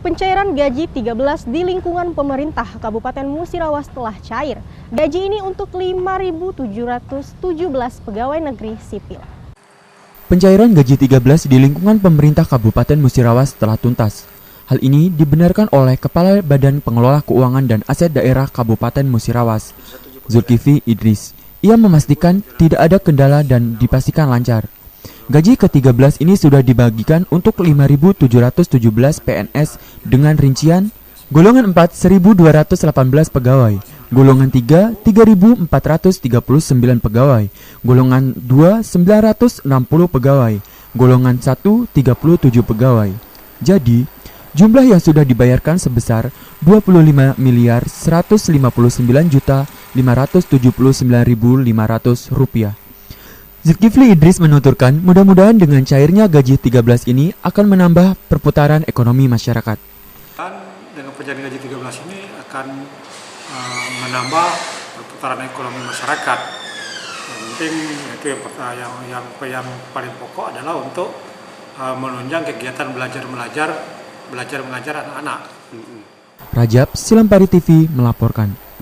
Pencairan gaji 13 di lingkungan pemerintah Kabupaten Musirawas telah cair. Gaji ini untuk 5.717 pegawai negeri sipil. Pencairan gaji 13 di lingkungan pemerintah Kabupaten Musirawas telah tuntas. Hal ini dibenarkan oleh Kepala Badan Pengelola Keuangan dan Aset Daerah Kabupaten Musirawas, Zulkifli Idris. Ia memastikan tidak ada kendala dan dipastikan lancar. Gaji ke-13 ini sudah dibagikan untuk 5.717 PNS dengan rincian golongan 4 1.218 pegawai, golongan 3 3.439 pegawai, golongan 2 960 pegawai, golongan 1 37 pegawai. Jadi, jumlah yang sudah dibayarkan sebesar 25.159.579.500 rupiah. Zulkifli Idris menuturkan mudah-mudahan dengan cairnya gaji 13 ini akan menambah perputaran ekonomi masyarakat. Dan dengan pencairan gaji 13 ini akan menambah perputaran ekonomi masyarakat. Yang penting itu yang paling pokok adalah untuk menunjang kegiatan belajar mengajar anak-anak. Rajab Silampari TV melaporkan.